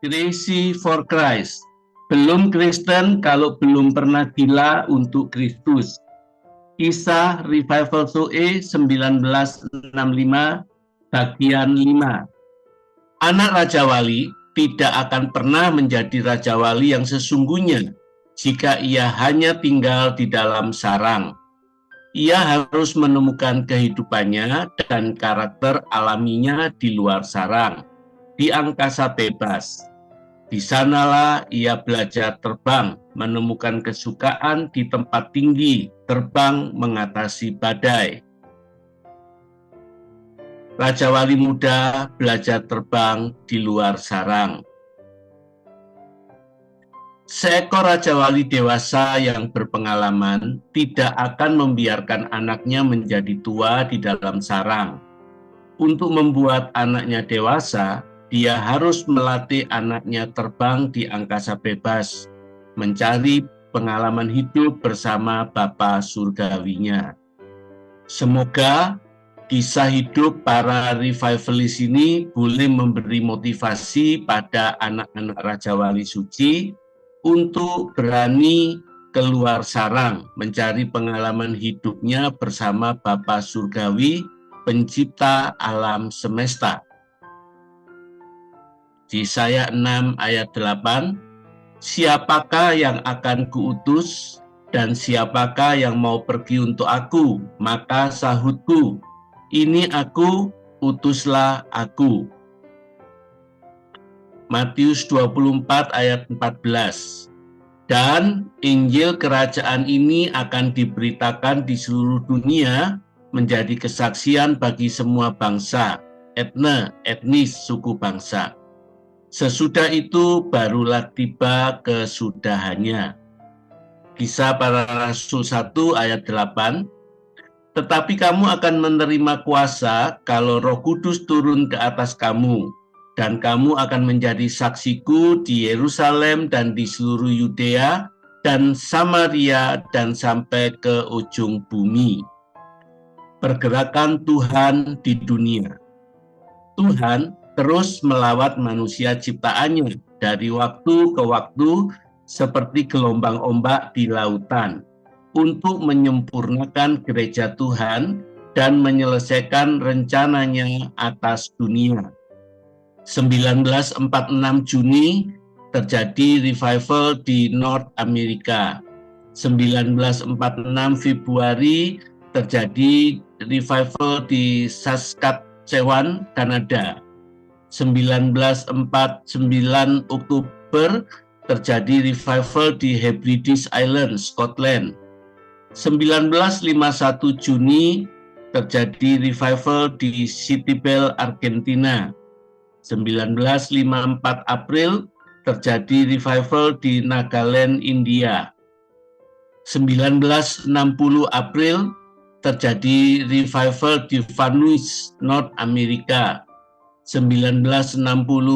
Crazy for Christ. Belum Kristen kalau belum pernah gila untuk Kristus. Kisah Revival Zoe 1965 bagian 5. Anak Raja Wali tidak akan pernah menjadi Raja Wali yang sesungguhnya jika ia hanya tinggal di dalam sarang. Ia harus menemukan kehidupannya dan karakter alaminya di luar sarang, di angkasa bebas. Di sanalah ia belajar terbang, menemukan kesukaan di tempat tinggi, terbang mengatasi badai. Raja Wali muda belajar terbang di luar sarang. Seekor Raja Wali dewasa yang berpengalaman tidak akan membiarkan anaknya menjadi tua di dalam sarang. Untuk membuat anaknya dewasa, dia harus melatih anaknya terbang di angkasa bebas, mencari pengalaman hidup bersama Bapa surgawinya. Semoga kisah hidup para revivalis ini boleh memberi motivasi pada anak-anak Raja Wali suci untuk berani keluar sarang, mencari pengalaman hidupnya bersama Bapa surgawi, pencipta alam semesta. Yesaya 6 ayat 8, siapakah yang akan kuutus dan siapakah yang mau pergi untuk aku? Maka sahutku, ini aku, utuslah aku. Matius 24 ayat 14. Dan Injil kerajaan ini akan diberitakan di seluruh dunia menjadi kesaksian bagi semua bangsa, etnis, suku bangsa. Sesudah itu barulah tiba kesudahannya. Kisah para Rasul 1 ayat 8. Tetapi kamu akan menerima kuasa kalau Roh Kudus turun ke atas kamu, dan kamu akan menjadi saksiku di Yerusalem dan di seluruh Yudea dan Samaria dan sampai ke ujung bumi. Pergerakan Tuhan di dunia. Tuhan terus melawat manusia ciptaannya dari waktu ke waktu seperti gelombang ombak di lautan untuk menyempurnakan gereja Tuhan dan menyelesaikan rencananya atas dunia. 1946 Juni terjadi revival di North America. 1946 Februari terjadi revival di Saskatchewan, Kanada. 1949 Oktober terjadi revival di Hebrides Island, Scotland. 1951 Juni terjadi revival di Citibel, Argentina. 1954 April terjadi revival di Nagaland, India. 1960 April terjadi revival di Vanuatu, North America. 1960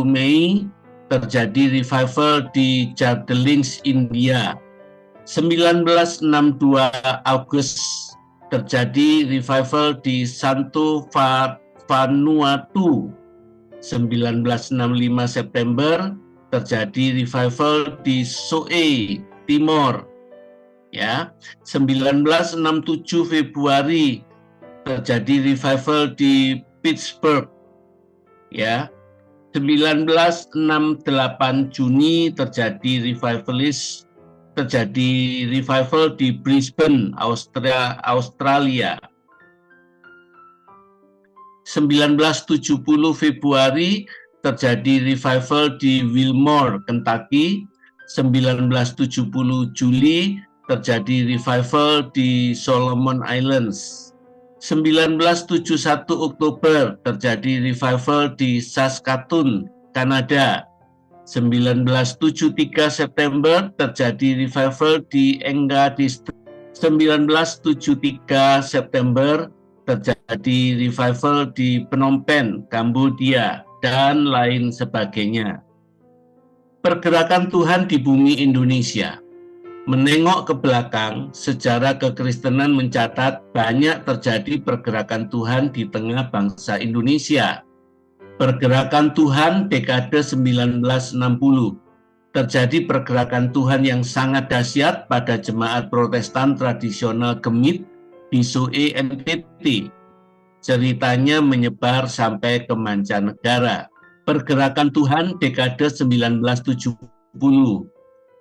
Mei terjadi revival di Jardelings, India. 1962 Agustus terjadi revival di Santo Vanuatu. 1965 September terjadi revival di Soe, Timor. Ya, 1967 Februari terjadi revival di Pittsburgh. Ya, 1968 Juni terjadi revival di Brisbane, Australia. 1970 Februari terjadi revival di Wilmore, Kentucky. 1970 Juli terjadi revival di Solomon Islands. 1971 Oktober terjadi revival di Saskatoon, Kanada. 1973 September terjadi revival di Engadine. 1973 September terjadi revival di Phnom Penh, Kambodia, dan lain sebagainya. Pergerakan Tuhan di bumi Indonesia. Menengok ke belakang, sejarah kekristenan mencatat banyak terjadi pergerakan Tuhan di tengah bangsa Indonesia. Pergerakan Tuhan dekade 1960. Terjadi pergerakan Tuhan yang sangat dahsyat pada jemaat Protestan tradisional Gemit di SUE NTT. Ceritanya menyebar sampai ke mancanegara. Pergerakan Tuhan dekade 1970.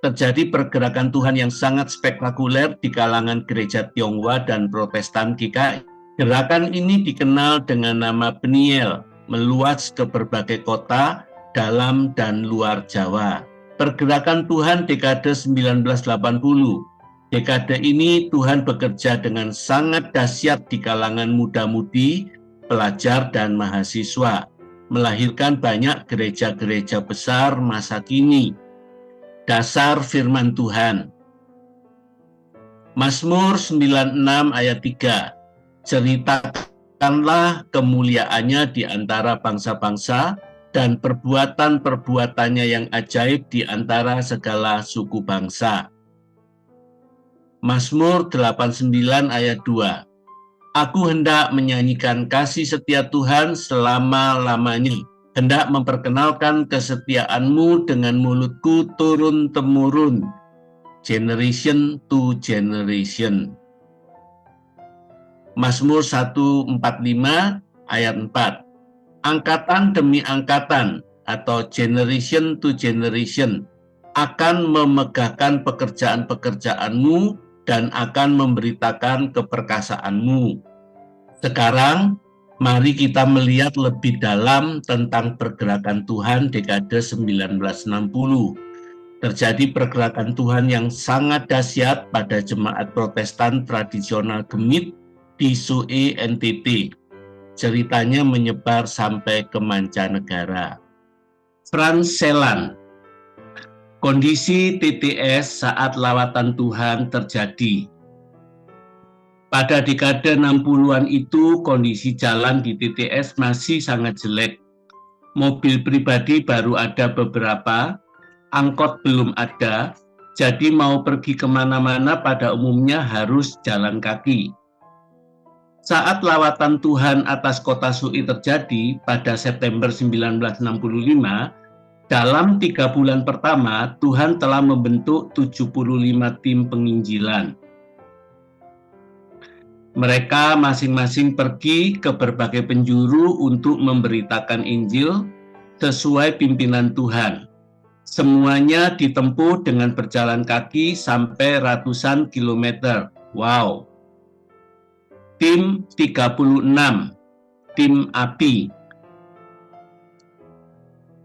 Terjadi pergerakan Tuhan yang sangat spektakuler di kalangan gereja Tionghoa dan Protestan GKI. Gerakan ini dikenal dengan nama Peniel, meluas ke berbagai kota dalam dan luar Jawa. Pergerakan Tuhan dekade 1980. Dekade ini Tuhan bekerja dengan sangat dahsyat di kalangan muda-mudi, pelajar dan mahasiswa, melahirkan banyak gereja-gereja besar masa kini. Dasar firman Tuhan. Mazmur 96 ayat 3. Ceritakanlah kemuliaannya di antara bangsa-bangsa dan perbuatan-perbuatannya yang ajaib di antara segala suku bangsa. Mazmur 89 ayat 2. Aku hendak menyanyikan kasih setia Tuhan selama-lamanya, hendak memperkenalkan kesetiaan-Mu dengan mulutku turun-temurun, generation to generation. Mazmur 145 ayat 4. Angkatan demi angkatan atau generation to generation akan memegahkan pekerjaan-pekerjaan-Mu dan akan memberitakan keperkasaan-Mu. Sekarang, mari kita melihat lebih dalam tentang pergerakan Tuhan dekade 1960. Terjadi pergerakan Tuhan yang sangat dahsyat pada jemaat Protestan tradisional Gemit di SUE NTT. Ceritanya menyebar sampai ke mancanegara. Frans Celan. Kondisi TTS saat lawatan Tuhan terjadi. Pada dekade 60-an itu, kondisi jalan di TTS masih sangat jelek. Mobil pribadi baru ada beberapa, angkot belum ada, jadi mau pergi kemana-mana pada umumnya harus jalan kaki. Saat lawatan Tuhan atas kota SUE terjadi pada September 1965, dalam 3 bulan pertama, Tuhan telah membentuk 75 tim penginjilan. Mereka masing-masing pergi ke berbagai penjuru untuk memberitakan Injil sesuai pimpinan Tuhan. Semuanya ditempuh dengan berjalan kaki sampai ratusan kilometer. Wow! Tim 36, tim API.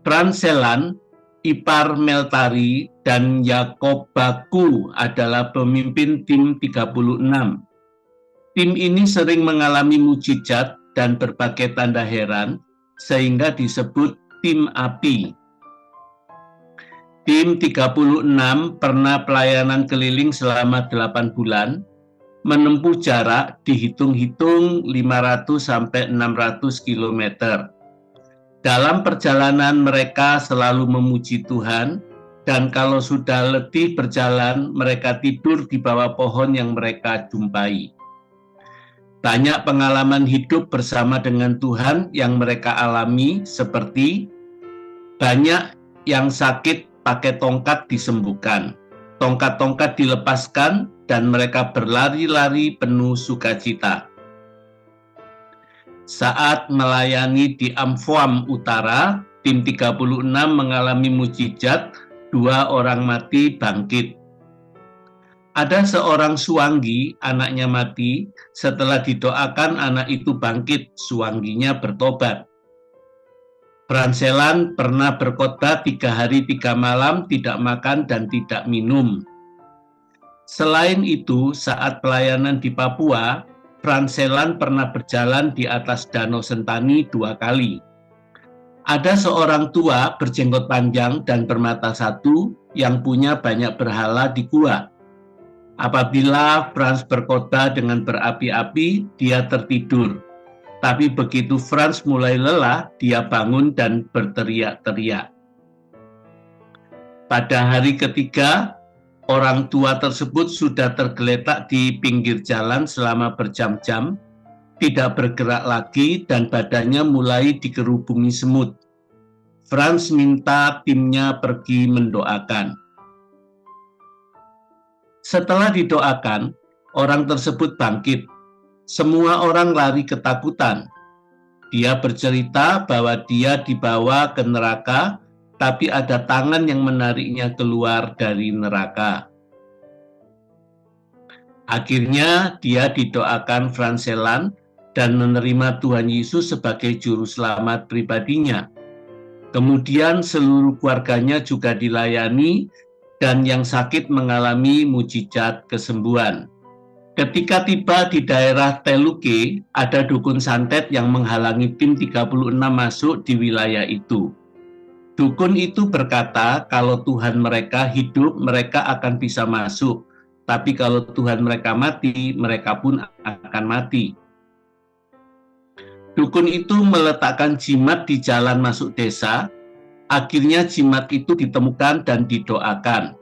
Frans Celan, Ipar Meltari, dan Jakob Baku adalah pemimpin tim 36. Tim ini sering mengalami mukjizat dan berbagai tanda heran, sehingga disebut tim API. Tim 36 pernah pelayanan keliling selama 8 bulan, menempuh jarak dihitung-hitung 500-600 km. Dalam perjalanan mereka selalu memuji Tuhan, dan kalau sudah letih berjalan, mereka tidur di bawah pohon yang mereka jumpai. Banyak pengalaman hidup bersama dengan Tuhan yang mereka alami, seperti banyak yang sakit pakai tongkat disembuhkan, tongkat-tongkat dilepaskan, dan mereka berlari-lari penuh sukacita. Saat melayani di Amphoe Utara, tim 36 mengalami mukjizat, 2 orang mati bangkit. Ada seorang suanggi, anaknya mati, setelah didoakan anak itu bangkit, suangginya bertobat. Frans Celan pernah berkhotbah 3 hari 3 malam, tidak makan dan tidak minum. Selain itu, saat pelayanan di Papua, Frans Celan pernah berjalan di atas Danau Sentani 2 kali. Ada seorang tua berjenggot panjang dan bermata satu yang punya banyak berhala di gua. Apabila Frans berkhotbah dengan berapi-api, dia tertidur. Tapi begitu Frans mulai lelah, dia bangun dan berteriak-teriak. Pada hari ketiga, orang tua tersebut sudah tergeletak di pinggir jalan selama berjam-jam. tidak bergerak lagi dan badannya mulai dikerubungi semut. Franz minta timnya pergi mendoakan. Setelah didoakan, orang tersebut bangkit. Semua orang lari ketakutan. Dia bercerita bahwa dia dibawa ke neraka, tapi ada tangan yang menariknya keluar dari neraka. Akhirnya dia didoakan Franselan dan menerima Tuhan Yesus sebagai juru selamat pribadinya. Kemudian seluruh keluarganya juga dilayani dan yang sakit mengalami mujizat kesembuhan. Ketika tiba di daerah Teluke, ada dukun santet yang menghalangi tim 36 masuk di wilayah itu. Dukun itu berkata kalau Tuhan mereka hidup, mereka akan bisa masuk. Tapi kalau Tuhan mereka mati, mereka pun akan mati. Dukun itu meletakkan jimat di jalan masuk desa. Akhirnya jimat itu ditemukan dan didoakan.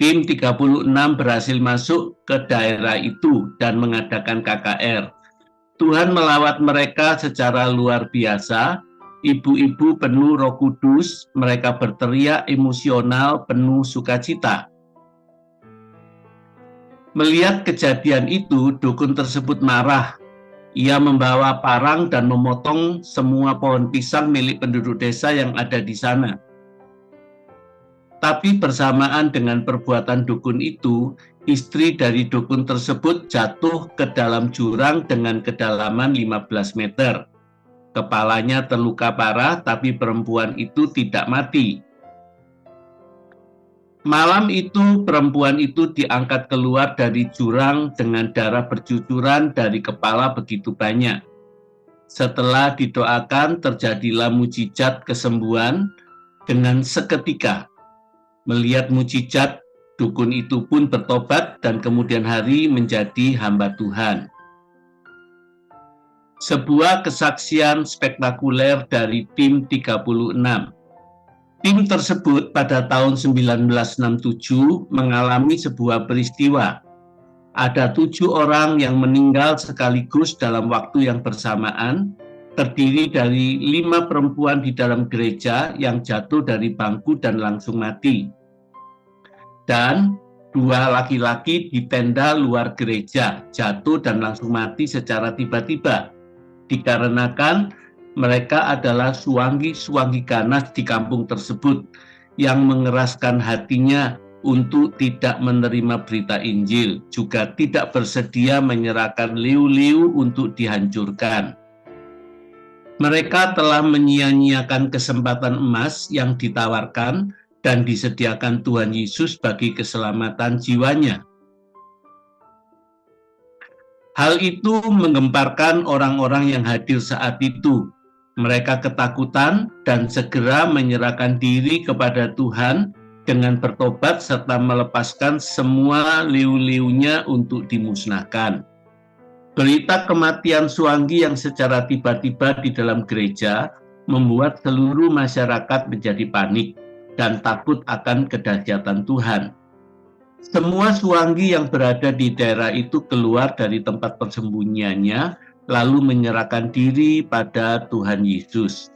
Tim 36 berhasil masuk ke daerah itu dan mengadakan KKR. Tuhan melawat mereka secara luar biasa. Ibu-ibu penuh Roh Kudus, mereka berteriak emosional penuh sukacita. Melihat kejadian itu, dukun tersebut marah. Ia membawa parang dan memotong semua pohon pisang milik penduduk desa yang ada di sana. Tapi bersamaan dengan perbuatan dukun itu, istri dari dukun tersebut jatuh ke dalam jurang dengan kedalaman 15 meter. Kepalanya terluka parah, tapi perempuan itu tidak mati. Malam itu, perempuan itu diangkat keluar dari jurang dengan darah bercucuran dari kepala begitu banyak. Setelah didoakan, terjadilah mujizat kesembuhan dengan seketika. Melihat mujizat, dukun itu pun bertobat dan kemudian hari menjadi hamba Tuhan. Sebuah kesaksian spektakuler dari tim 36. Tim tersebut pada tahun 1967 mengalami sebuah peristiwa. Ada 7 orang yang meninggal sekaligus dalam waktu yang bersamaan, terdiri dari 5 perempuan di dalam gereja yang jatuh dari bangku dan langsung mati. Dan 2 laki-laki di tenda luar gereja jatuh dan langsung mati secara tiba-tiba, dikarenakan mereka adalah suanggi-suanggi ganas di kampung tersebut yang mengeraskan hatinya untuk tidak menerima berita Injil, juga tidak bersedia menyerahkan liu-liu untuk dihancurkan. Mereka telah menyia-nyiakan kesempatan emas yang ditawarkan dan disediakan Tuhan Yesus bagi keselamatan jiwanya. Hal itu menggemparkan orang-orang yang hadir saat itu. Mereka ketakutan dan segera menyerahkan diri kepada Tuhan dengan bertobat serta melepaskan semua liu-liunya untuk dimusnahkan. Berita kematian Suanggi yang secara tiba-tiba di dalam gereja membuat seluruh masyarakat menjadi panik dan takut akan kedahsyatan Tuhan. Semua Suanggi yang berada di daerah itu keluar dari tempat persembunyiannya, lalu menyerahkan diri pada Tuhan Yesus.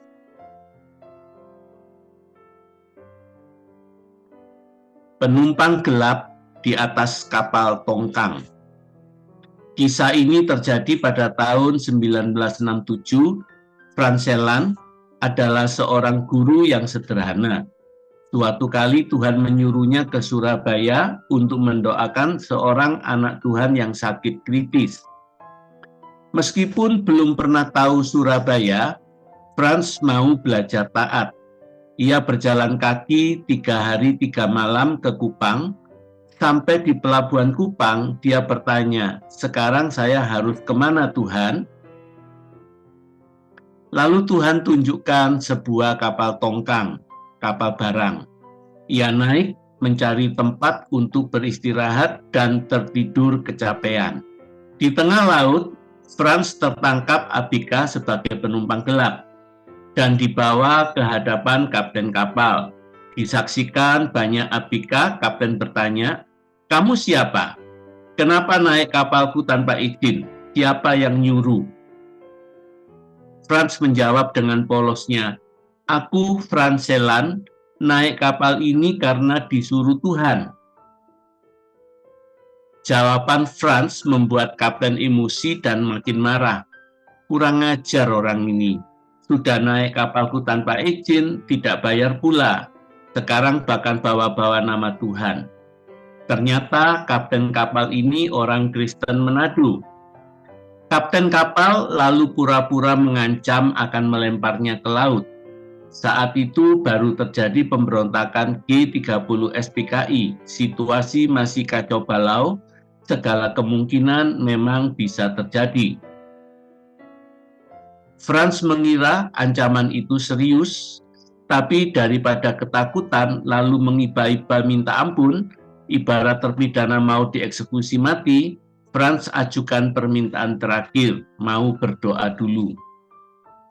Penumpang gelap di atas kapal tongkang. Kisah ini terjadi pada tahun 1967. Franselan adalah seorang guru yang sederhana. Suatu kali Tuhan menyuruhnya ke Surabaya untuk mendoakan seorang anak Tuhan yang sakit kritis. Meskipun belum pernah tahu Surabaya, Franz mau belajar taat. Ia berjalan kaki 3 hari 3 malam ke Kupang. Sampai di pelabuhan Kupang, dia bertanya, "Sekarang saya harus kemana Tuhan?" Lalu Tuhan tunjukkan sebuah kapal tongkang, kapal barang. Ia naik mencari tempat untuk beristirahat dan tertidur kecapean. Di tengah laut, Franz tertangkap Abika sebagai penumpang gelap dan dibawa ke hadapan kapten kapal. Disaksikan banyak Abika, kapten bertanya, "Kamu siapa? Kenapa naik kapalku tanpa izin? Siapa yang nyuruh?" Franz menjawab dengan polosnya, "Aku Franselan, naik kapal ini karena disuruh Tuhan." Jawaban Franz membuat kapten emosi dan makin marah. "Kurang ajar orang ini. Sudah naik kapalku tanpa izin, tidak bayar pula. Sekarang bahkan bawa-bawa nama Tuhan." Ternyata kapten kapal ini orang Kristen Manado. Kapten kapal lalu pura-pura mengancam akan melemparnya ke laut. Saat itu baru terjadi pemberontakan G30 SPKI. Situasi masih kacau balau, segala kemungkinan memang bisa terjadi. Franz mengira ancaman itu serius, tapi daripada ketakutan lalu mengiba-iba minta ampun, ibarat terpidana mau dieksekusi mati, Franz ajukan permintaan terakhir, mau berdoa dulu.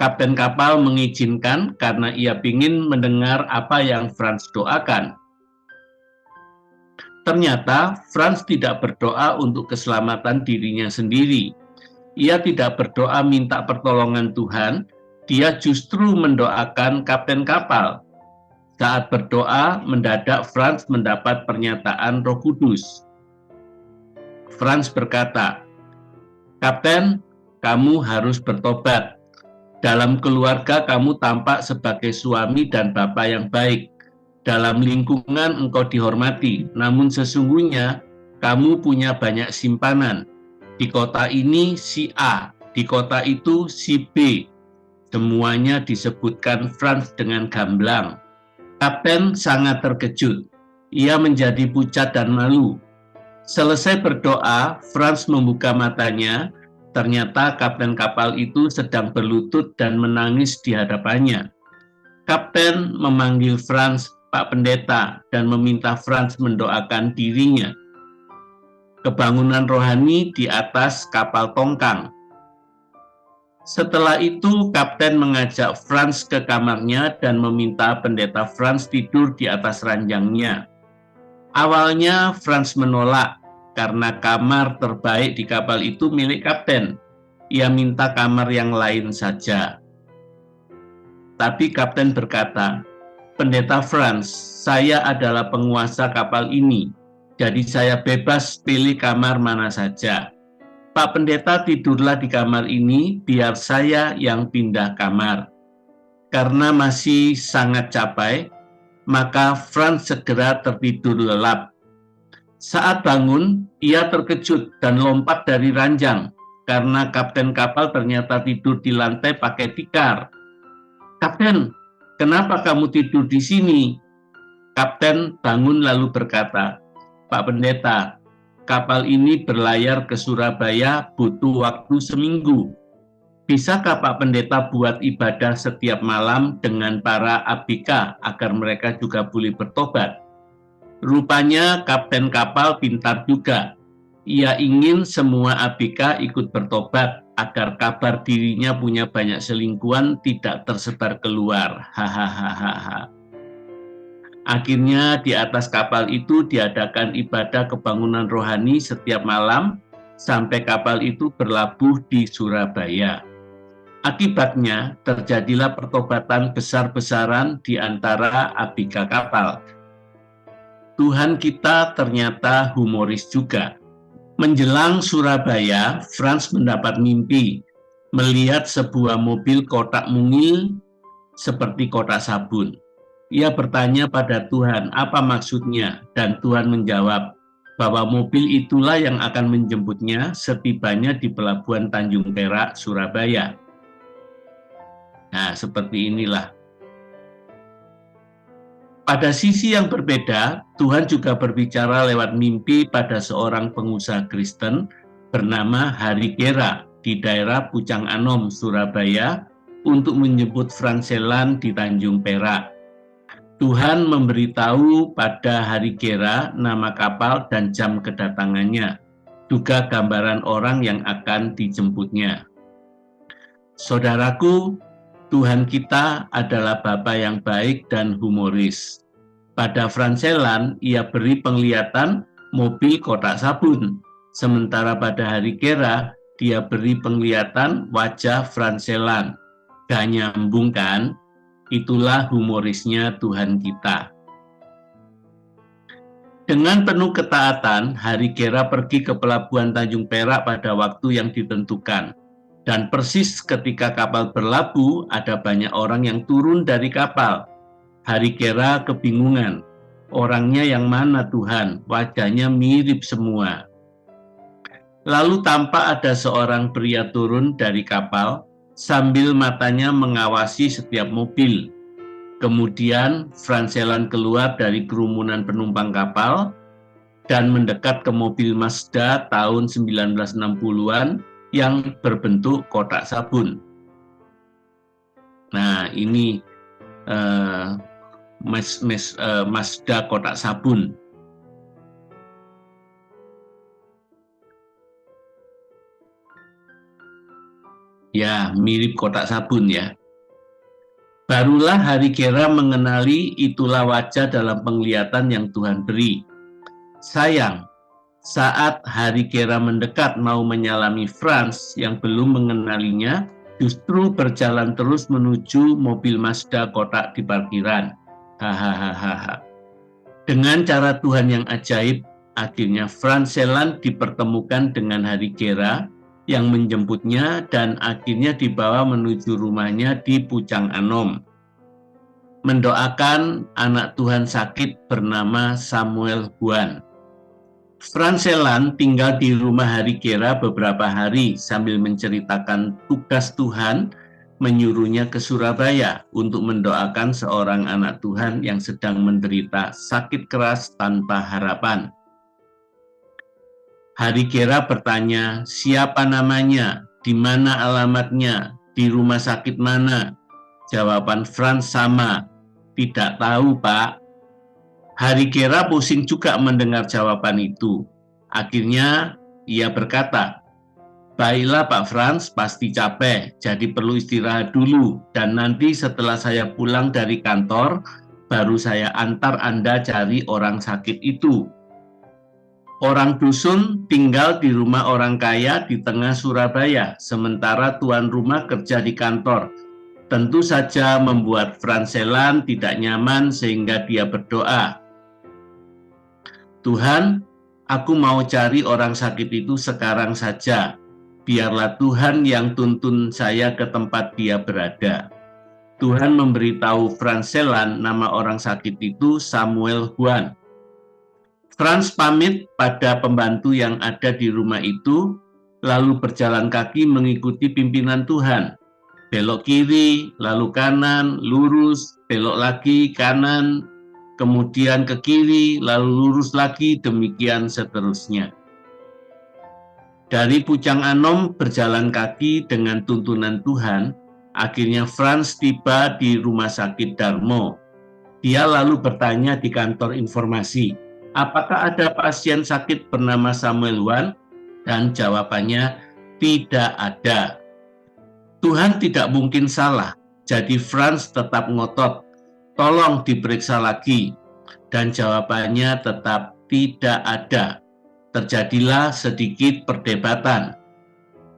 Kapten kapal mengizinkan karena ia ingin mendengar apa yang Franz doakan. Ternyata Franz tidak berdoa untuk keselamatan dirinya sendiri. Ia tidak berdoa minta pertolongan Tuhan, dia justru mendoakan kapten kapal. Saat berdoa, mendadak Franz mendapat pernyataan Roh Kudus. Franz berkata, "Kapten, kamu harus bertobat. Dalam keluarga kamu tampak sebagai suami dan bapak yang baik. Dalam lingkungan engkau dihormati, namun sesungguhnya kamu punya banyak simpanan. Di kota ini si A, di kota itu si B." Semuanya disebutkan Franz dengan gamblang. Kapten sangat terkejut. Ia menjadi pucat dan malu. Selesai berdoa, Franz membuka matanya. Ternyata kapten kapal itu sedang berlutut dan menangis di hadapannya. Kapten memanggil Franz, "Pak Pendeta," dan meminta Franz mendoakan dirinya. Kebangunan rohani di atas kapal tongkang. Setelah itu, kapten mengajak Franz ke kamarnya dan meminta pendeta Franz tidur di atas ranjangnya. Awalnya Franz menolak karena kamar terbaik di kapal itu milik kapten. Ia minta kamar yang lain saja. Tapi kapten berkata, "Pendeta Franz, saya adalah penguasa kapal ini, jadi saya bebas pilih kamar mana saja. Pak Pendeta, tidurlah di kamar ini, biar saya yang pindah kamar." Karena masih sangat capek, maka Franz segera tertidur lelap. Saat bangun, ia terkejut dan lompat dari ranjang, karena kapten kapal ternyata tidur di lantai pakai tikar. "Kapten, kenapa kamu tidur di sini?" Kapten bangun lalu berkata, "Pak Pendeta, kapal ini berlayar ke Surabaya butuh waktu seminggu. Bisakah Pak Pendeta buat ibadah setiap malam dengan para ABK agar mereka juga boleh bertobat?" Rupanya kapten kapal pintar juga. Ia ingin semua ABK ikut bertobat agar kabar dirinya punya banyak selingkuhan tidak tersebar keluar. Hahaha. Akhirnya di atas kapal itu diadakan ibadah kebangunan rohani setiap malam sampai kapal itu berlabuh di Surabaya. Akibatnya terjadilah pertobatan besar-besaran di antara ABK kapal. Tuhan kita ternyata humoris juga. Menjelang Surabaya, Franz mendapat mimpi melihat sebuah mobil kotak mungil seperti kotak sabun. Ia bertanya pada Tuhan, apa maksudnya? Dan Tuhan menjawab bahwa mobil itulah yang akan menjemputnya setibanya di Pelabuhan Tanjung Perak, Surabaya. Nah, seperti inilah. Pada sisi yang berbeda, Tuhan juga berbicara lewat mimpi pada seorang pengusaha Kristen bernama Hari Gera di daerah Pucang Anom, Surabaya, untuk menjemput Franselan di Tanjung Perak. Tuhan memberitahu pada Hari Gera nama kapal dan jam kedatangannya, juga gambaran orang yang akan dijemputnya. Saudaraku, Tuhan kita adalah Bapa yang baik dan humoris. Pada Franselan, ia beri penglihatan mobil kotak sabun. Sementara pada Hari Gera, dia beri penglihatan wajah Franselan. Gak nyambung kan? Itulah humorisnya Tuhan kita. Dengan penuh ketaatan, Hari Gera pergi ke pelabuhan Tanjung Perak pada waktu yang ditentukan. Dan persis ketika kapal berlabuh, ada banyak orang yang turun dari kapal. Hari Gera kebingungan. Orangnya yang mana Tuhan? Wajahnya mirip semua. Lalu tampak ada seorang pria turun dari kapal sambil matanya mengawasi setiap mobil. Kemudian Franselan keluar dari kerumunan penumpang kapal dan mendekat ke mobil Mazda tahun 1960-an yang berbentuk kotak sabun. Nah, ini Mazda kotak sabun. Ya, mirip kotak sabun ya. Barulah Hari Gera mengenali itulah wajah dalam penglihatan yang Tuhan beri. Sayang, saat Hari Gera mendekat mau menyalami Franz yang belum mengenalinya, justru berjalan terus menuju mobil Mazda kotak di parkiran. Hahaha. Dengan cara Tuhan yang ajaib, akhirnya Franselan dipertemukan dengan Hari Gera yang menjemputnya dan akhirnya dibawa menuju rumahnya di Pucang Anom. Mendoakan anak Tuhan sakit bernama Samuel Huan. Franselan tinggal di rumah Hari Gera beberapa hari sambil menceritakan tugas Tuhan menyuruhnya ke Surabaya untuk mendoakan seorang anak Tuhan yang sedang menderita sakit keras tanpa harapan. Hari Gera bertanya, siapa namanya, di mana alamatnya, di rumah sakit mana? Jawaban Franz sama, tidak tahu Pak. Hari Gera pusing juga mendengar jawaban itu. Akhirnya ia berkata, baiklah Pak Franz, pasti capek, jadi perlu istirahat dulu. Dan nanti setelah saya pulang dari kantor, baru saya antar Anda cari orang sakit itu. Orang dusun tinggal di rumah orang kaya di tengah Surabaya, sementara tuan rumah kerja di kantor. Tentu saja membuat Franselan tidak nyaman sehingga dia berdoa, Tuhan, aku mau cari orang sakit itu sekarang saja. Biarlah Tuhan yang tuntun saya ke tempat dia berada. Tuhan memberitahu Franselan nama orang sakit itu Samuel Huan. Franz pamit pada pembantu yang ada di rumah itu, lalu berjalan kaki mengikuti pimpinan Tuhan. Belok kiri, lalu kanan, lurus, belok lagi, kanan, kemudian ke kiri, lalu lurus lagi, demikian seterusnya. Dari Pucang Anom berjalan kaki dengan tuntunan Tuhan, akhirnya Franz tiba di rumah sakit Darmo. Dia lalu bertanya di kantor informasi, apakah ada pasien sakit bernama Samuel Huan? Dan jawabannya, tidak ada. Tuhan tidak mungkin salah, jadi Franz tetap ngotot, tolong diperiksa lagi. Dan jawabannya tetap tidak ada. Terjadilah sedikit perdebatan.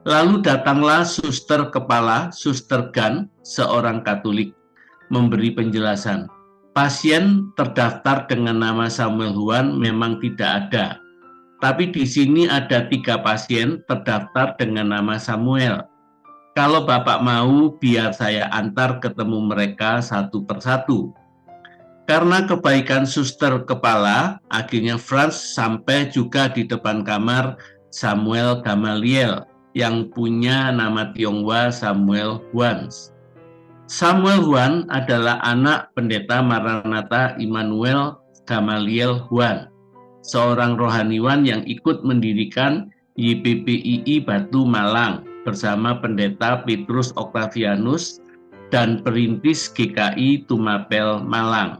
Lalu datanglah suster kepala, Suster Gan, seorang Katolik, memberi penjelasan. Pasien terdaftar dengan nama Samuel Huan memang tidak ada. Tapi di sini ada 3 pasien terdaftar dengan nama Samuel. Kalau Bapak mau, biar saya antar ketemu mereka satu persatu. Karena kebaikan suster kepala, akhirnya Franz sampai juga di depan kamar Samuel Gamaliel yang punya nama Tionghoa Samuel Huan. Samuel Huan adalah anak pendeta Maranatha Immanuel Gamaliel Huan, seorang rohaniwan yang ikut mendirikan YPPII Batu Malang bersama pendeta Petrus Octavianus dan perintis GKI Tumapel Malang.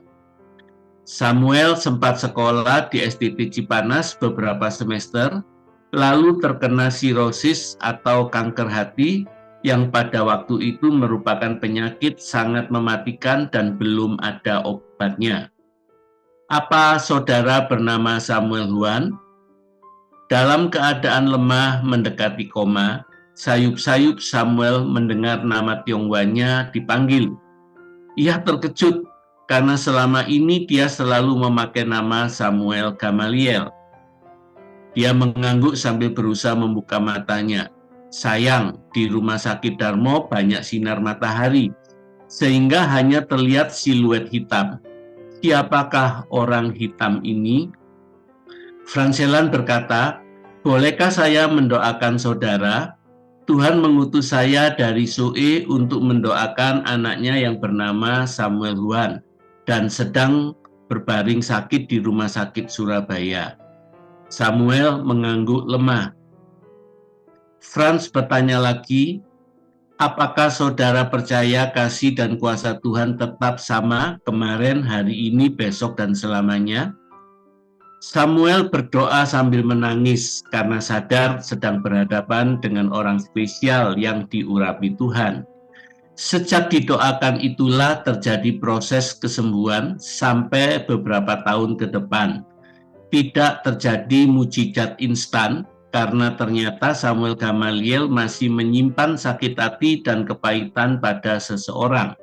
Samuel sempat sekolah di SDT Cipanas beberapa semester, lalu terkena sirosis atau kanker hati yang pada waktu itu merupakan penyakit sangat mematikan dan belum ada obatnya. Apa saudara bernama Samuel Huan? Dalam keadaan lemah mendekati koma, sayup-sayup Samuel mendengar nama Tionghoanya dipanggil. Ia terkejut karena selama ini dia selalu memakai nama Samuel Gamaliel. Dia mengangguk sambil berusaha membuka matanya. Sayang, di rumah sakit Darmo banyak sinar matahari, sehingga hanya terlihat siluet hitam. Siapakah orang hitam ini? Franselan berkata, bolehkah saya mendoakan saudara? Tuhan mengutus saya dari Soe untuk mendoakan anaknya yang bernama Samuel Huan dan sedang berbaring sakit di rumah sakit Surabaya. Samuel mengangguk lemah. Franz bertanya lagi, apakah saudara percaya kasih dan kuasa Tuhan tetap sama kemarin, hari ini, besok, dan selamanya? Samuel berdoa sambil menangis karena sadar sedang berhadapan dengan orang spesial yang diurapi Tuhan. Sejak didoakan itulah terjadi proses kesembuhan sampai beberapa tahun ke depan. Tidak terjadi mujizat instan karena ternyata Samuel Gamaliel masih menyimpan sakit hati dan kepahitan pada seseorang.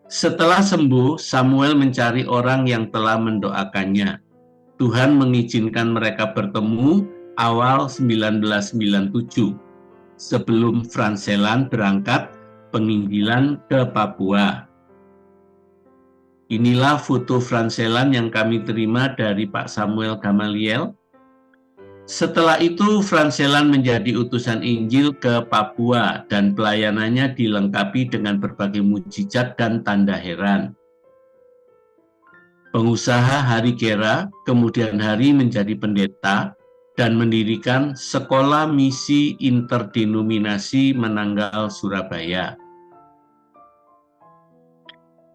Setelah sembuh, Samuel mencari orang yang telah mendoakannya. Tuhan mengizinkan mereka bertemu awal 1997 sebelum Franselan berangkat penginjilan ke Papua. Inilah foto Franselan yang kami terima dari Pak Samuel Gamaliel. Setelah itu Franselan menjadi utusan Injil ke Papua dan pelayanannya dilengkapi dengan berbagai mujizat dan tanda heran. Pengusaha Hari Gera kemudian hari menjadi pendeta dan mendirikan Sekolah Misi Interdenominasi Menanggal Surabaya.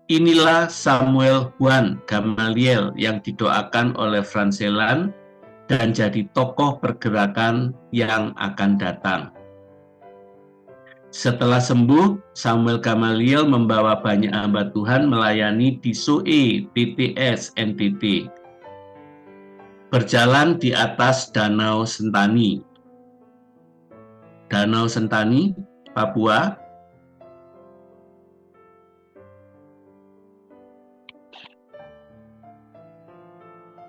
Inilah Samuel Huan Gamaliel yang didoakan oleh Franselan dan jadi tokoh pergerakan yang akan datang. Setelah sembuh, Samuel Gamaliel membawa banyak hamba Tuhan melayani di Soe, TTS, NTT. Berjalan di atas Danau Sentani. Danau Sentani, Papua.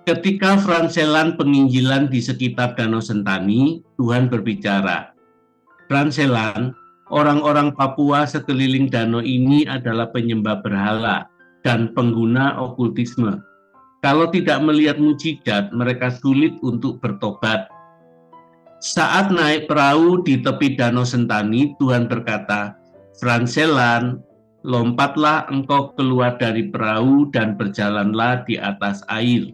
Ketika Franselan penginjilan di sekitar Danau Sentani, Tuhan berbicara, Franselan, orang-orang Papua sekeliling danau ini adalah penyembah berhala dan pengguna okultisme. Kalau tidak melihat mujizat, mereka sulit untuk bertobat. Saat naik perahu di tepi Danau Sentani, Tuhan berkata, Franselan, lompatlah engkau keluar dari perahu dan berjalanlah di atas air.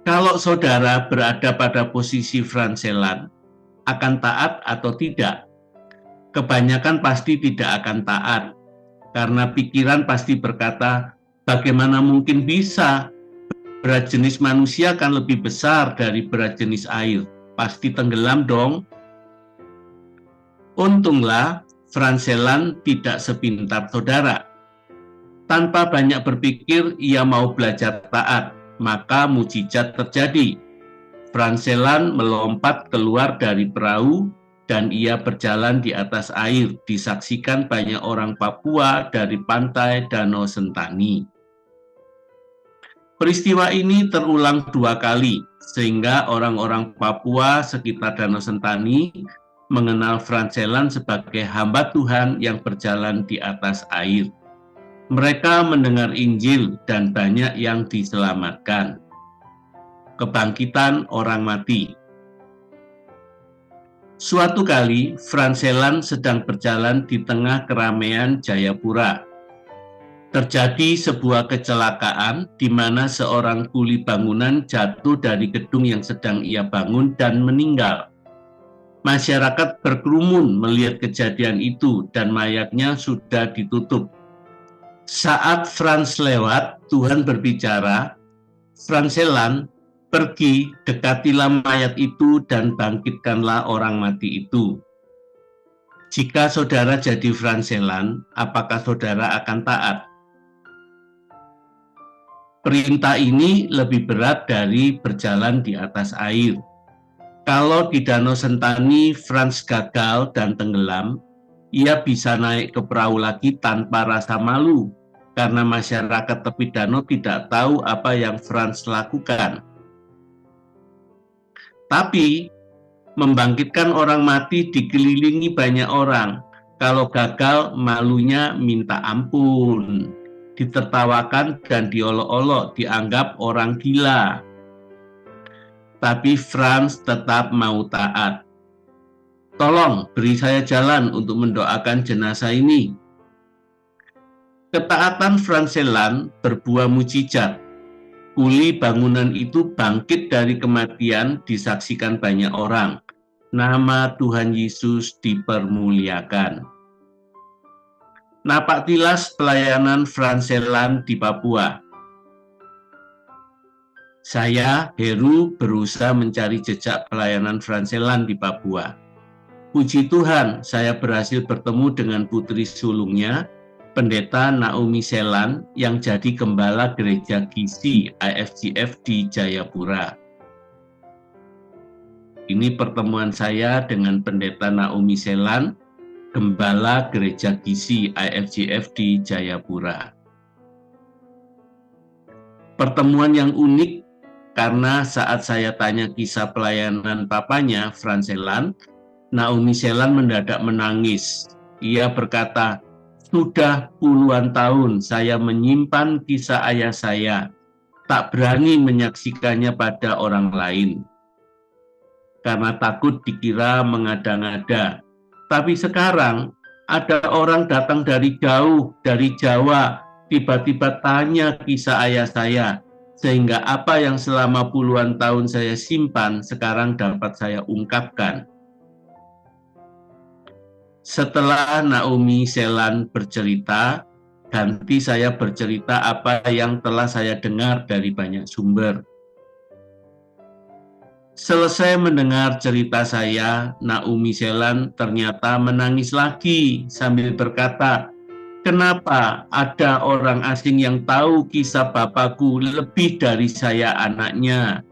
Kalau saudara berada pada posisi Franselan, akan taat atau tidak? Kebanyakan pasti tidak akan taat, karena pikiran pasti berkata, bagaimana mungkin bisa? Berat jenis manusia kan lebih besar dari berat jenis air, pasti tenggelam dong. Untunglah, Franselan tidak sepintar saudara. Tanpa banyak berpikir, ia mau belajar taat, maka mujizat terjadi. Franselan melompat keluar dari perahu dan ia berjalan di atas air, disaksikan banyak orang Papua dari pantai Danau Sentani. Peristiwa ini terulang 2 kali, sehingga orang-orang Papua sekitar Danau Sentani mengenal Franselan sebagai hamba Tuhan yang berjalan di atas air. Mereka mendengar Injil dan banyak yang diselamatkan. Kebangkitan orang mati. Suatu kali, Franselan sedang berjalan di tengah keramaian Jayapura. Terjadi sebuah kecelakaan di mana seorang kuli bangunan jatuh dari gedung yang sedang ia bangun dan meninggal. Masyarakat berkerumun melihat kejadian itu dan mayatnya sudah ditutup. Saat Franz lewat, Tuhan berbicara, Franselan, pergi, dekatilah mayat itu dan bangkitkanlah orang mati itu. Jika saudara jadi Franselan, apakah saudara akan taat? Perintah ini lebih berat dari berjalan di atas air. Kalau di Danau Sentani Franz gagal dan tenggelam, ia bisa naik ke perahu lagi tanpa rasa malu, karena masyarakat tepi danau tidak tahu apa yang Franz lakukan. Tapi, membangkitkan orang mati dikelilingi banyak orang. Kalau gagal, malunya minta ampun, ditertawakan dan diolok-olok, dianggap orang gila. Tapi Franz tetap mau taat. Tolong beri saya jalan untuk mendoakan jenazah ini. Ketaatan Franz Celan berbuah mujizat. Kuli bangunan itu bangkit dari kematian disaksikan banyak orang. Nama Tuhan Yesus dipermuliakan. Napak tilas pelayanan Franz Celan di Papua. Saya, Heru, berusaha mencari jejak pelayanan Franz Celan di Papua. Puji Tuhan, saya berhasil bertemu dengan putri sulungnya, Pendeta Naomi Celan, yang jadi gembala gereja Gizi IFGF di Jayapura. Ini pertemuan saya dengan Pendeta Naomi Celan, gembala gereja Gizi IFGF di Jayapura. Pertemuan yang unik karena saat saya tanya kisah pelayanan papanya, Franz Celan, Naomi Celan mendadak menangis. Ia berkata, "Sudah puluhan tahun saya menyimpan kisah ayah saya, tak berani menyaksikannya pada orang lain, karena takut dikira mengada-ngada. Tapi sekarang ada orang datang dari jauh, dari Jawa, tiba-tiba tanya kisah ayah saya, sehingga apa yang selama puluhan tahun saya simpan sekarang dapat saya ungkapkan." Setelah Naomi Celan bercerita, ganti saya bercerita apa yang telah saya dengar dari banyak sumber. Selesai mendengar cerita saya, Naomi Celan ternyata menangis lagi sambil berkata, "Kenapa ada orang asing yang tahu kisah bapakku lebih dari saya anaknya?"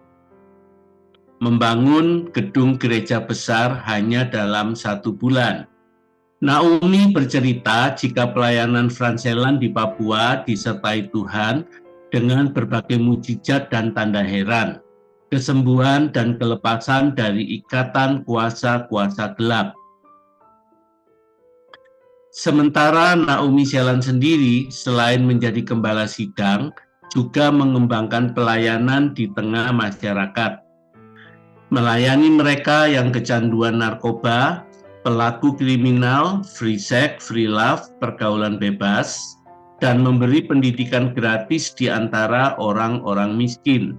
Membangun gedung gereja besar hanya dalam 1 bulan. Naomi bercerita jika pelayanan Franz Celan di Papua disertai Tuhan dengan berbagai mujizat dan tanda heran, kesembuhan dan kelepasan dari ikatan kuasa-kuasa gelap. Sementara Naomi Celan sendiri selain menjadi gembala sidang, juga mengembangkan pelayanan di tengah masyarakat. Melayani mereka yang kecanduan narkoba, pelaku kriminal, free sex, free love, pergaulan bebas, dan memberi pendidikan gratis di antara orang-orang miskin.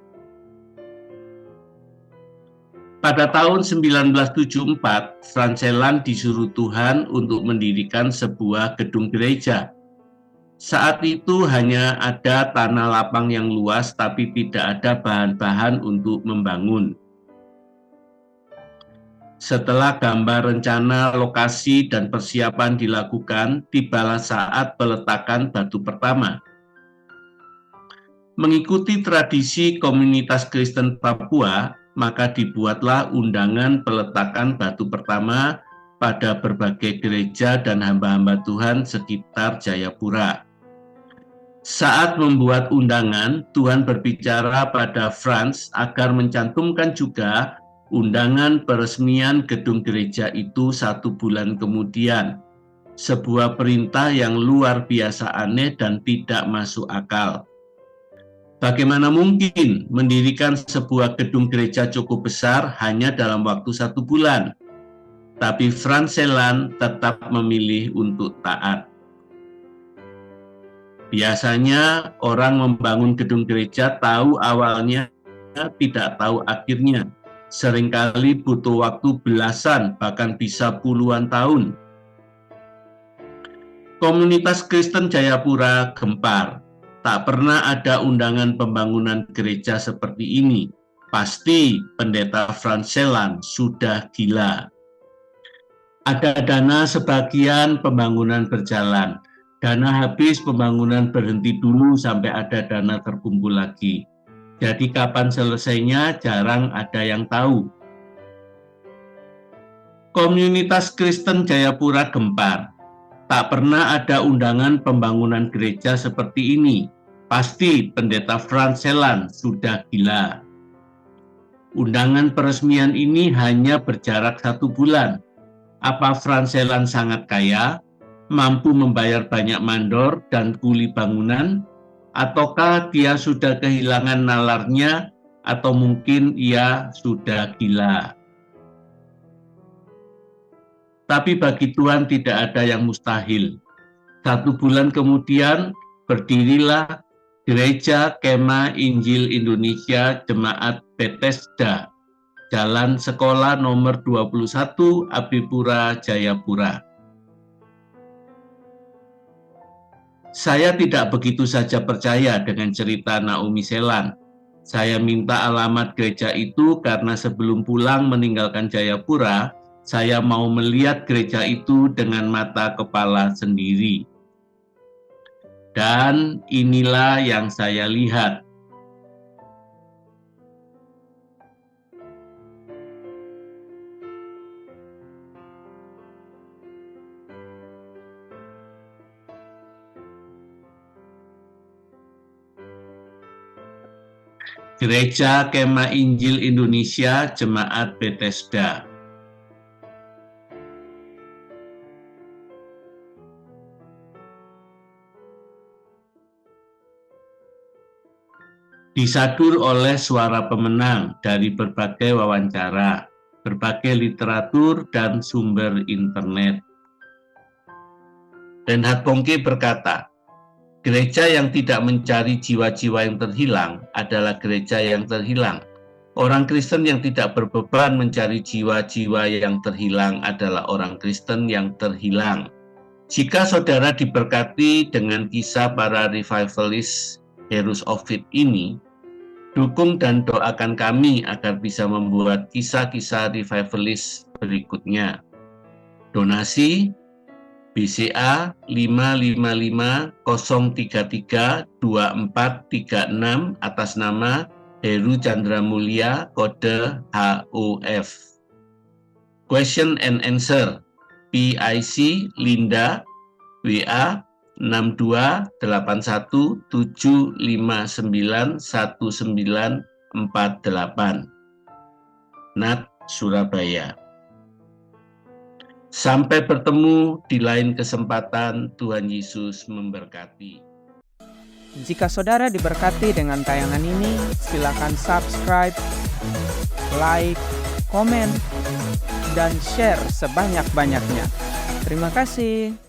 Pada tahun 1974, Franz Celan disuruh Tuhan untuk mendirikan sebuah gedung gereja. Saat itu hanya ada tanah lapang yang luas, tapi tidak ada bahan-bahan untuk membangun. Setelah gambar rencana, lokasi, dan persiapan dilakukan, tibalah saat peletakan batu pertama. Mengikuti tradisi komunitas Kristen Papua, maka dibuatlah undangan peletakan batu pertama pada berbagai gereja dan hamba-hamba Tuhan sekitar Jayapura. Saat membuat undangan, Tuhan berbicara pada Franz agar mencantumkan juga undangan peresmian gedung gereja itu 1 bulan kemudian. Sebuah perintah yang luar biasa aneh dan tidak masuk akal. Bagaimana mungkin mendirikan sebuah gedung gereja cukup besar hanya dalam waktu 1 bulan? Tapi Franz Celan tetap memilih untuk taat. Biasanya orang membangun gedung gereja tahu awalnya, tidak tahu akhirnya. Seringkali butuh waktu belasan, bahkan bisa puluhan tahun. Komunitas Kristen Jayapura gempar. Tak pernah ada undangan pembangunan gereja seperti ini. Pasti Pendeta Franz Celan sudah gila. Ada dana sebagian, pembangunan berjalan. Dana habis, pembangunan berhenti dulu sampai ada dana terkumpul lagi. Jadi kapan selesainya jarang ada yang tahu. Komunitas Kristen Jayapura gempar. Tak pernah ada undangan pembangunan gereja seperti ini. Pasti pendeta Frans Celan sudah gila. Undangan peresmian ini hanya berjarak 1 bulan. Apa Frans Celan sangat kaya, mampu membayar banyak mandor dan kuli bangunan, ataukah dia sudah kehilangan nalarnya, atau mungkin ia sudah gila? Tapi bagi Tuhan tidak ada yang mustahil. 1 bulan kemudian berdirilah Gereja Kemah Injil Indonesia Jemaat Bethesda, Jalan Sekolah nomor 21, Abipura, Jayapura. Saya tidak begitu saja percaya dengan cerita Naomi Celan. Saya minta alamat gereja itu karena sebelum pulang meninggalkan Jayapura, saya mau melihat gereja itu dengan mata kepala sendiri. Dan inilah yang saya lihat. Gereja Kemah Injil Indonesia Jemaat Bethesda. Disadur oleh suara pemenang dari berbagai wawancara, berbagai literatur, dan sumber internet. Reinhard Bonnke berkata, gereja yang tidak mencari jiwa-jiwa yang terhilang adalah gereja yang terhilang. Orang Kristen yang tidak berbeban mencari jiwa-jiwa yang terhilang adalah orang Kristen yang terhilang. Jika saudara diberkati dengan kisah para revivalis Heroes of Faith ini, dukung dan doakan kami agar bisa membuat kisah-kisah revivalis berikutnya. Donasi BCA 555-033-2436 atas nama Heru Chandra Mulya, kode HOF. Question and answer PIC Linda WA 6281759148 Nat Surabaya. Sampai bertemu di lain kesempatan. Tuhan Yesus memberkati. Jika saudara diberkati dengan tayangan ini, silakan subscribe, like, komen, dan share sebanyak-banyaknya. Terima kasih.